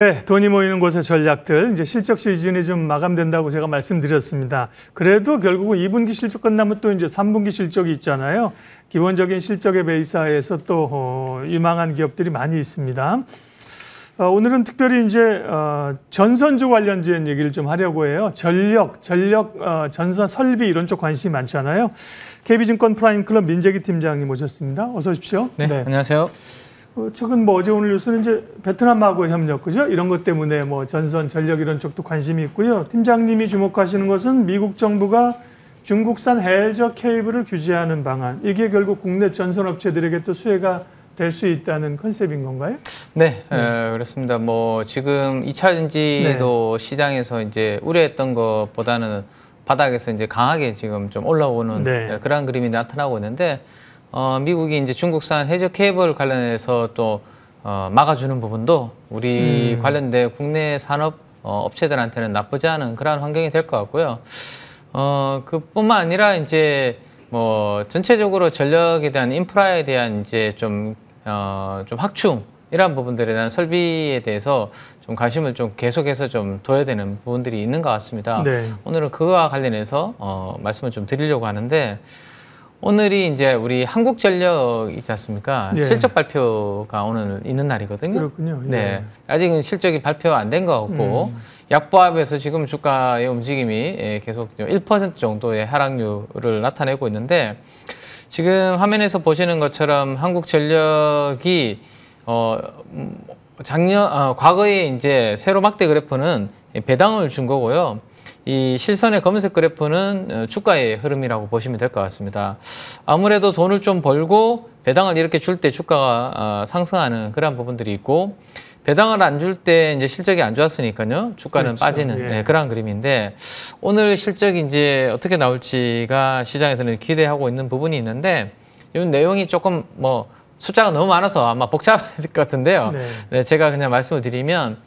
네, 돈이 모이는 곳의 전략들, 이제 실적 시즌이 좀 마감된다고 제가 말씀드렸습니다. 그래도 결국은 2분기 실적 끝나면 또 이제 3분기 실적이 있잖아요. 기본적인 실적의 베이스하에서 또 유망한 기업들이 많이 있습니다. 오늘은 특별히 이제 전선주 관련된 얘기를 좀 하려고 해요. 전력, 전선 설비 이런 쪽 관심이 많잖아요. KB증권 프라임클럽 민재기 팀장님 모셨습니다. 어서 오십시오. 네. 안녕하세요. 최근 어제 오늘 뉴스는 이제 베트남하고 협력, 그죠? 이런 것 때문에 전선, 전력 이런 쪽도 관심이 있고요. 팀장님이 주목하시는 것은 미국 정부가 중국산 해저 케이블을 규제하는 방안. 이게 결국 국내 전선 업체들에게 또 수혜가 될 수 있다는 컨셉인 건가요? 네, 그렇습니다. 지금 2차 전지도 시장에서 이제 우려했던 것보다는 바닥에서 이제 강하게 지금 좀 올라오는 그런 그림이 나타나고 있는데, 미국이 이제 중국산 해저 케이블 관련해서 또 막아주는 부분도 우리 관련된 국내 산업 업체들한테는 나쁘지 않은 그런 환경이 될 것 같고요. 그뿐만 아니라 이제 전체적으로 전력에 대한 인프라에 대한 이제 좀 확충 이런 부분들에 대한 설비에 대해서 좀 관심을 좀 계속해서 좀 둬야 되는 부분들이 있는 것 같습니다. 네. 오늘은 그와 관련해서 말씀을 좀 드리려고 하는데. 오늘이 이제 우리 한국전력 있지 않습니까? 예. 실적 발표가 오늘 있는 날이거든요. 그렇군요. 예. 네. 아직은 실적이 발표 안 된 것 같고, 약보합에서 지금 주가의 움직임이 계속 1% 정도의 하락률을 나타내고 있는데, 지금 화면에서 보시는 것처럼 한국전력이, 과거에 이제 세로 막대 그래프는 배당을 준 거고요. 이 실선의 검은색 그래프는 주가의 흐름이라고 보시면 될 것 같습니다. 아무래도 돈을 좀 벌고 배당을 이렇게 줄 때 주가가 상승하는 그런 부분들이 있고, 배당을 안 줄 때 이제 실적이 안 좋았으니까요. 주가는 그렇죠. 빠지는 그런 그림인데, 오늘 실적이 이제 어떻게 나올지가 시장에서는 기대하고 있는 부분이 있는데, 이 내용이 조금 숫자가 너무 많아서 아마 복잡해질 것 같은데요. 네, 제가 그냥 말씀을 드리면,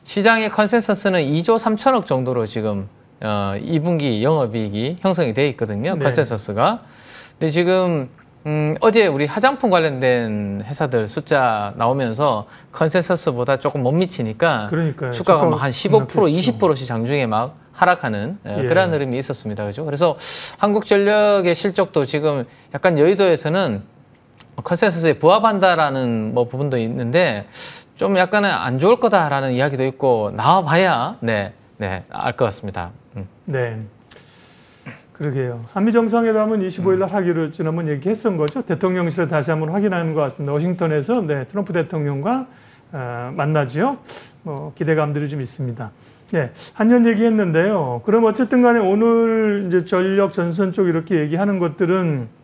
시장의 컨센서스는 2조 3천억 정도로 지금 2분기 영업이익이 형성이 돼 있거든요. 컨센서스가. 근데 지금 어제 우리 화장품 관련된 회사들 숫자 나오면서 컨센서스보다 조금 못 미치니까 그러니까요. 주가가 한 15%, 20%씩 장중에 막 하락하는 그런 흐름이 있었습니다. 그죠? 그래서 한국전력의 실적도 지금 약간 여의도에서는 컨센서스에 부합한다라는 부분도 있는데, 좀 약간은 안 좋을 거다라는 이야기도 있고, 나와봐야 알 것 같습니다. 네, 그러게요. 한미 정상회담은 25일 날 하기로 지난번 얘기했던 거죠. 대통령실에 다시 한번 확인하는 것 같습니다. 워싱턴에서 트럼프 대통령과 만나지요. 기대감들이 좀 있습니다. 네, 한년 얘기했는데요. 그럼 어쨌든 간에 오늘 이제 전력 전선 쪽 이렇게 얘기하는 것들은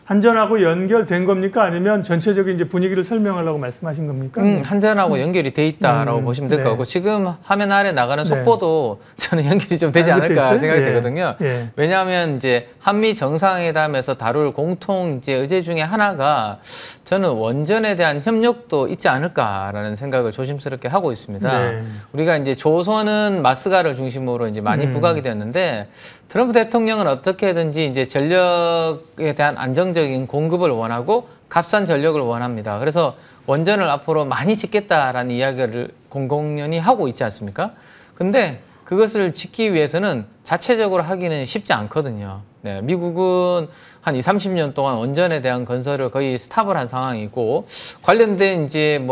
한전하고 연결된 겁니까? 아니면 전체적인 이제 분위기를 설명하려고 말씀하신 겁니까? 한전하고 연결이 돼 있다라고 보시면 될 것 같고, 지금 화면 아래 나가는 속보도 저는 연결이 좀 되지 않을까 생각이 되거든요. 왜냐하면 이제 한미 정상회담에서 다룰 공통 이제 의제 중에 하나가 저는 원전에 대한 협력도 있지 않을까라는 생각을 조심스럽게 하고 있습니다. 우리가 이제 조선은 마스가를 중심으로 이제 많이 부각이 됐는데, 트럼프 대통령은 어떻게든지 이제 전력에 대한 안정적인 공급을 원하고 값싼 전력을 원합니다. 그래서 원전을 앞으로 많이 짓겠다라는 이야기를 공공연히 하고 있지 않습니까? 근데 그것을 짓기 위해서는 자체적으로 하기는 쉽지 않거든요. 네, 미국은 한 20, 30년 동안 원전에 대한 건설을 거의 스탑을 한 상황이고, 관련된 이제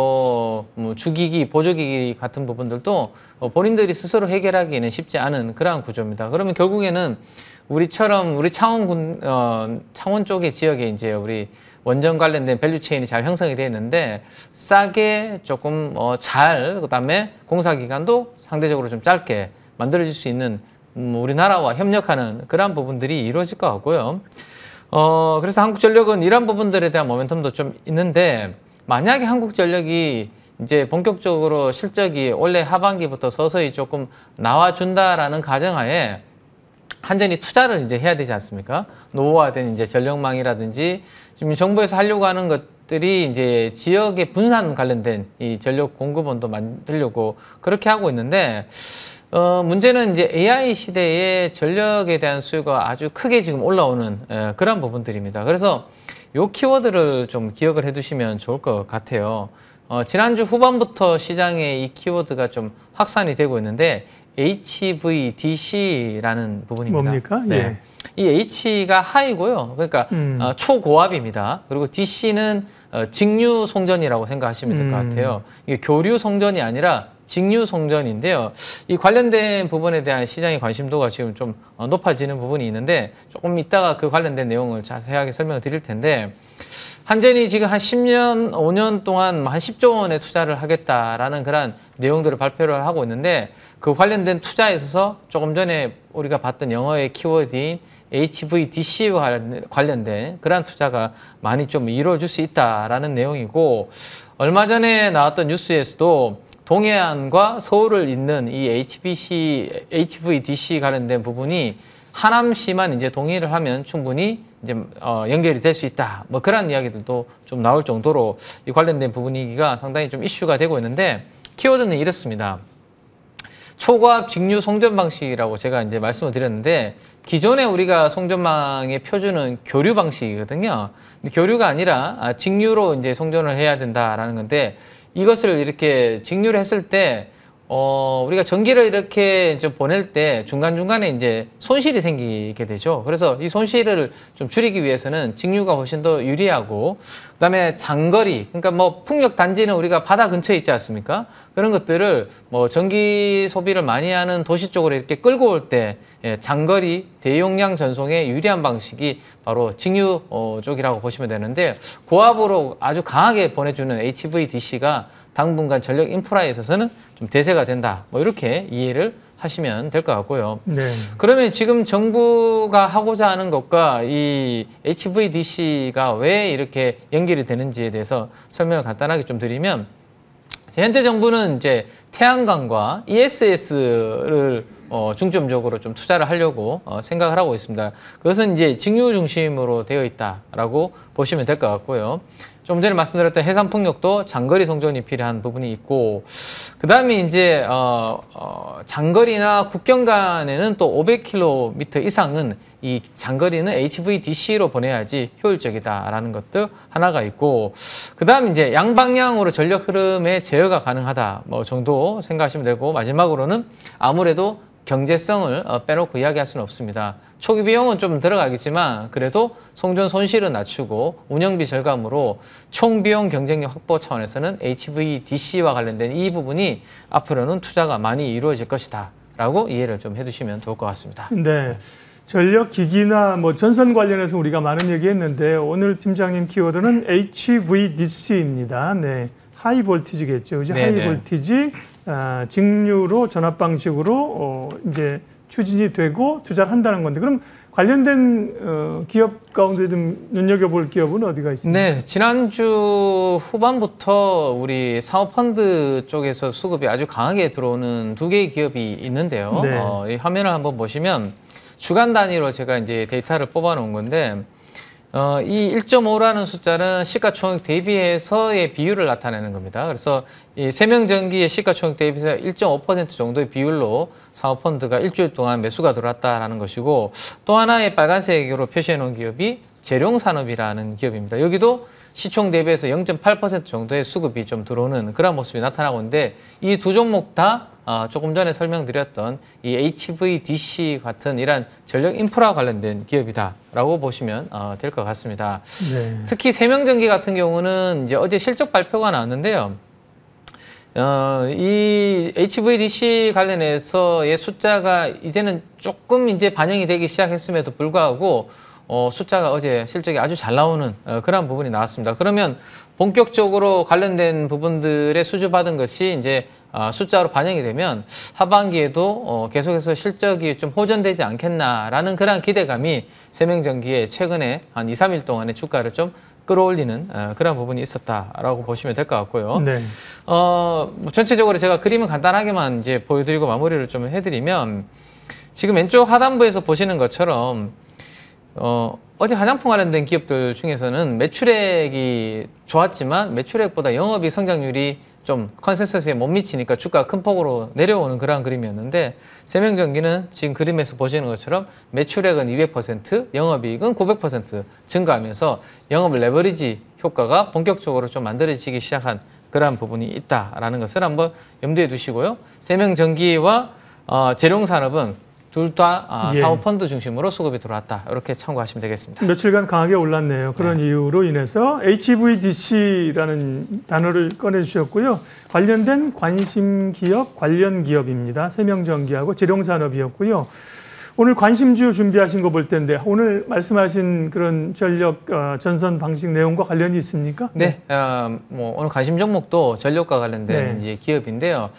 주기기, 보조기기 같은 부분들도 본인들이 스스로 해결하기에는 쉽지 않은 그러한 구조입니다. 그러면 결국에는 우리처럼 우리 창원 쪽의 지역에 이제 우리 원전 관련된 밸류체인이 잘 형성이 되어 있는데, 싸게 조금 그다음에 공사 기간도 상대적으로 좀 짧게 만들어질 수 있는 우리나라와 협력하는 그러한 부분들이 이루어질 것 같고요. 그래서 한국전력은 이런 부분들에 대한 모멘텀도 좀 있는데, 만약에 한국전력이 이제 본격적으로 실적이 올해 하반기부터 서서히 조금 나와준다라는 가정하에 한전이 투자를 이제 해야 되지 않습니까? 노후화된 이제 전력망이라든지 지금 정부에서 하려고 하는 것들이 이제 지역의 분산 관련된 이 전력 공급원도 만들려고 그렇게 하고 있는데, 문제는 이제 AI 시대에 전력에 대한 수요가 아주 크게 지금 올라오는 그런 부분들입니다. 그래서 요 키워드를 좀 기억을 해두시면 좋을 것 같아요. 지난주 후반부터 시장에 이 키워드가 좀 확산이 되고 있는데 HVDC라는 부분입니다. 뭡니까? 네. 예. 이 H가 하이고요. 그러니까 초고압입니다. 그리고 DC는 직류 송전이라고 생각하시면 될 것 같아요. 이게 교류 송전이 아니라 직류 송전인데요. 이 관련된 부분에 대한 시장의 관심도가 지금 좀 높아지는 부분이 있는데 조금 이따가 그 관련된 내용을 자세하게 설명을 드릴 텐데 한전이 지금 한 10년, 5년 동안 한 10조 원의 투자를 하겠다라는 그런 내용들을 발표를 하고 있는데 그 관련된 투자에 있어서 조금 전에 우리가 봤던 영어의 키워드인 HVDC와 관련된 그러한 투자가 많이 좀 이루어질 수 있다라는 내용이고 얼마 전에 나왔던 뉴스에서도 동해안과 서울을 잇는 이 HVDC 관련된 부분이 하남시만 이제 동의를 하면 충분히 이제 연결이 될 수 있다. 뭐 그런 이야기들도 좀 나올 정도로 이 관련된 부분이기가 상당히 좀 이슈가 되고 있는데 키워드는 이렇습니다. 초고압 직류 송전 방식이라고 제가 이제 말씀을 드렸는데 기존에 우리가 송전망의 표준은 교류 방식이거든요. 근데 교류가 아니라 직류로 이제 송전을 해야 된다라는 건데 이것을 이렇게 직류를 했을 때 우리가 전기를 이렇게 좀 보낼 때 중간중간에 이제 손실이 생기게 되죠. 그래서 이 손실을 좀 줄이기 위해서는 직류가 훨씬 더 유리하고, 그 다음에 장거리, 그러니까 뭐 풍력 단지는 우리가 바다 근처에 있지 않습니까? 그런 것들을 뭐 전기 소비를 많이 하는 도시 쪽으로 이렇게 끌고 올 때 장거리 대용량 전송에 유리한 방식이 바로 직류 쪽이라고 보시면 되는데, 고압으로 아주 강하게 보내주는 HVDC가 당분간 전력 인프라에 있어서는 좀 대세가 된다. 뭐 이렇게 이해를 하시면 될 것 같고요. 네. 그러면 지금 정부가 하고자 하는 것과 이 HVDC가 왜 이렇게 연결이 되는지에 대해서 설명을 간단하게 좀 드리면, 현재 정부는 이제 태양광과 ESS를 중점적으로 좀 투자를 하려고 생각을 하고 있습니다. 그것은 이제 직류 중심으로 되어 있다라고 보시면 될 것 같고요. 좀 전에 말씀드렸던 해상 풍력도 장거리 송전이 필요한 부분이 있고, 그 다음에 이제 장거리나 국경 간에는 또 500km 이상은 이 장거리는 HVDC로 보내야지 효율적이다라는 것도 하나가 있고, 그 다음 이제 양방향으로 전력 흐름의 제어가 가능하다 뭐 정도 생각하시면 되고, 마지막으로는 아무래도 경제성을 빼놓고 이야기할 수는 없습니다. 초기 비용은 좀 들어가겠지만 그래도 송전 손실은 낮추고 운영비 절감으로 총 비용 경쟁력 확보 차원에서는 HVDC와 관련된 이 부분이 앞으로는 투자가 많이 이루어질 것이다 라고 이해를 좀 해두시면 좋을 것 같습니다. 네. 전력 기기나 뭐 전선 관련해서 우리가 많은 얘기했는데 오늘 팀장님 키워드는 HVDC입니다. 네. 하이 볼티지겠죠. 그죠? 하이 볼티지 직류로 전압 방식으로 이제 추진이 되고 투자를 한다는 건데, 그럼 관련된 기업 가운데 좀 눈여겨볼 기업은 어디가 있습니까? 네, 지난주 후반부터 우리 사업펀드 쪽에서 수급이 아주 강하게 들어오는 두 개의 기업이 있는데요. 네. 이 화면을 한번 보시면 주간 단위로 제가 이제 데이터를 뽑아 놓은 건데, 이 1.5라는 숫자는 시가총액 대비해서의 비율을 나타내는 겁니다. 그래서 이 세명전기의 시가총액 대비해서 1.5% 정도의 비율로 사업펀드가 일주일 동안 매수가 들어왔다라는 것이고, 또 하나의 빨간색으로 표시해 놓은 기업이 재룡산업이라는 기업입니다. 여기도 시총 대비해서 0.8% 정도의 수급이 좀 들어오는 그런 모습이 나타나고 있는데, 이 두 종목 다 조금 전에 설명드렸던 이 HVDC 같은 이런 전력 인프라 관련된 기업이다라고 보시면 될 것 같습니다. 네. 특히 세명전기 같은 경우는 이제 어제 실적 발표가 나왔는데요. 이 HVDC 관련해서의 숫자가 이제는 조금 이제 반영이 되기 시작했음에도 불구하고 숫자가 어제 실적이 아주 잘 나오는 그런 부분이 나왔습니다. 그러면 본격적으로 관련된 부분들의 수주받은 것이 이제 숫자로 반영이 되면 하반기에도 계속해서 실적이 좀 호전되지 않겠나라는 그런 기대감이 세명전기에 최근에 한 2, 3일 동안의 주가를 좀 끌어올리는 그런 부분이 있었다라고 보시면 될 것 같고요. 네. 뭐 전체적으로 제가 그림을 간단하게만 이제 보여드리고 마무리를 좀 해드리면, 지금 왼쪽 하단부에서 보시는 것처럼 어제 화장품 관련된 기업들 중에서는 매출액이 좋았지만 매출액보다 영업이익 성장률이 좀 컨센서스에 못 미치니까 주가가 큰 폭으로 내려오는 그러한 그림이었는데, 세명전기는 지금 그림에서 보시는 것처럼 매출액은 200%, 영업이익은 900% 증가하면서 영업 레버리지 효과가 본격적으로 좀 만들어지기 시작한 그러한 부분이 있다라는 것을 한번 염두에 두시고요. 세명전기와 재룡산업은 둘 다 예. 사모펀드 중심으로 수급이 들어왔다. 이렇게 참고하시면 되겠습니다. 며칠간 강하게 올랐네요. 그런 이유로 인해서 HVDC라는 단어를 꺼내주셨고요. 관련된 관심 기업, 관련 기업입니다. 세명전기하고 재룡산업이었고요. 오늘 관심주 준비하신 거 볼 텐데 오늘 말씀하신 그런 전력 전선 방식 내용과 관련이 있습니까? 네, 뭐 오늘 관심 종목도 전력과 관련된 이제 기업인데요.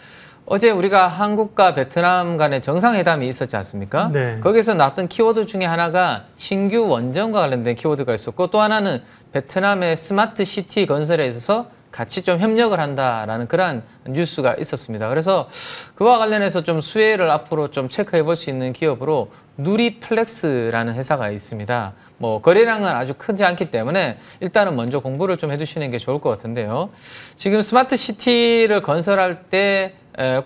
어제 우리가 한국과 베트남 간의 정상회담이 있었지 않습니까? 네. 거기서 나왔던 키워드 중에 하나가 신규 원전과 관련된 키워드가 있었고 또 하나는 베트남의 스마트 시티 건설에 있어서 같이 좀 협력을 한다라는 그러한 뉴스가 있었습니다. 그래서 그와 관련해서 좀 수혜를 앞으로 좀 체크해 볼 수 있는 기업으로 누리플렉스라는 회사가 있습니다. 뭐 거래량은 아주 크지 않기 때문에 일단은 먼저 공부를 좀 해두시는 게 좋을 것 같은데요. 지금 스마트 시티를 건설할 때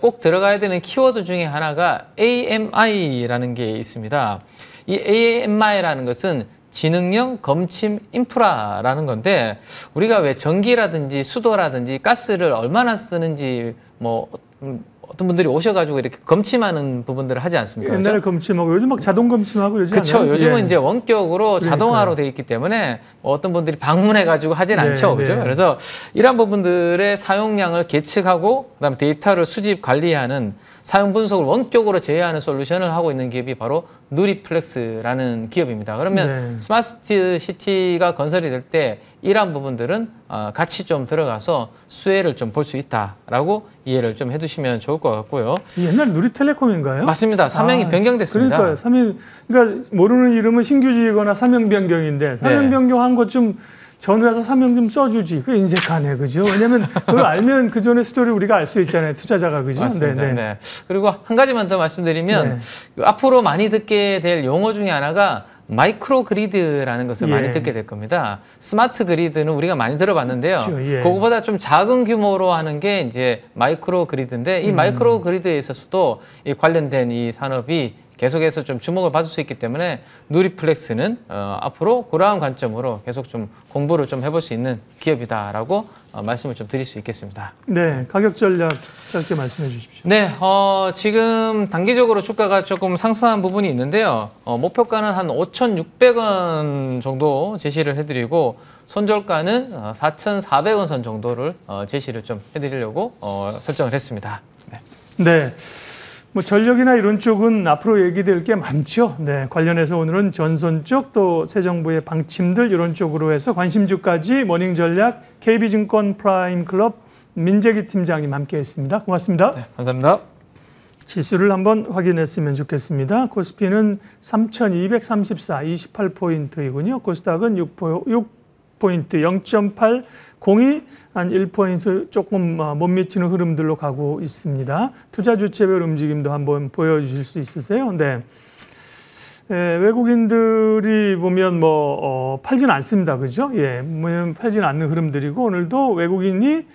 꼭 들어가야 되는 키워드 중에 하나가 AMI라는 게 있습니다. 이 AMI라는 것은 지능형 검침 인프라라는 건데 우리가 왜 전기라든지 수도라든지 가스를 얼마나 쓰는지 뭐 어떤 분들이 오셔가지고 이렇게 검침하는 부분들을 하지 않습니까? 옛날에 그렇죠? 검침하고 요즘 막 자동 검침하고 이러지 않나요? 그렇죠. 요즘은 예. 이제 원격으로 자동화로 되어 있기 때문에 어떤 분들이 방문해가지고 하진 않죠. 그죠? 그래서 이런 부분들의 사용량을 계측하고 그다음에 데이터를 수집 관리하는 사용 분석을 원격으로 제어하는 솔루션을 하고 있는 기업이 바로 누리플렉스라는 기업입니다. 그러면 스마트 시티가 건설이 될 때 이러한 부분들은 같이 좀 들어가서 수혜를 좀 볼 수 있다라고 이해를 좀 해두시면 좋을 것 같고요. 옛날 누리텔레콤인가요? 맞습니다. 사명이 변경됐습니다. 그러니까요. 그러니까 모르는 이름은 신규지거나 사명 변경인데 사명 변경한 것 좀 전화해서 사명 좀 써주지. 그 인색하네, 그죠? 왜냐면 그걸 알면 그 전에 스토리 우리가 알 수 있잖아요. 투자자가, 그죠? 맞습니다. 네. 그리고 한 가지만 더 말씀드리면 앞으로 많이 듣게 될 용어 중에 하나가 마이크로 그리드라는 것을 많이 듣게 될 겁니다. 스마트 그리드는 우리가 많이 들어봤는데요. 그렇죠. 그거보다 좀 작은 규모로 하는 게 이제 마이크로 그리드인데 이 마이크로 그리드에 있어서도 이 관련된 이 산업이 계속해서 좀 주목을 받을 수 있기 때문에 누리플렉스는 앞으로 그러한 관점으로 계속 좀 공부를 좀 해볼 수 있는 기업이다라고 말씀을 좀 드릴 수 있겠습니다. 네, 가격 전략 짧게 말씀해 주십시오. 네, 지금 단기적으로 주가가 조금 상승한 부분이 있는데요. 목표가는 한 5,600원 정도 제시를 해드리고 손절가는 4,400원 선 정도를 제시를 좀 해드리려고 설정을 했습니다. 네. 뭐 전력이나 이런 쪽은 앞으로 얘기될 게 많죠. 네, 관련해서 오늘은 전선 쪽 또 새 정부의 방침들 이런 쪽으로 해서 관심주까지 모닝 전략 KB증권 프라임 클럽 민재기 팀장님 함께했습니다. 고맙습니다. 네, 감사합니다. 지수를 한번 확인했으면 좋겠습니다. 코스피는 3,234, 28포인트이군요. 코스닥은 6포인트, 0.802, 한 1포인트 조금 못 미치는 흐름들로 가고 있습니다. 투자 주체별 움직임도 한번 보여주실 수 있으세요? 네. 외국인들이 보면 팔지는 않습니다. 그죠? 예. 팔지는 않는 흐름들이고 오늘도 외국인이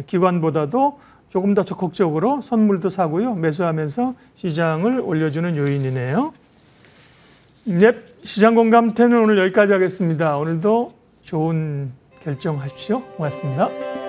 기관보다도 조금 더 적극적으로 선물도 사고요. 매수하면서 시장을 올려주는 요인이네요. 네. 시장 공감태는 오늘 여기까지 하겠습니다. 오늘도 좋은 결정하십시오. 고맙습니다.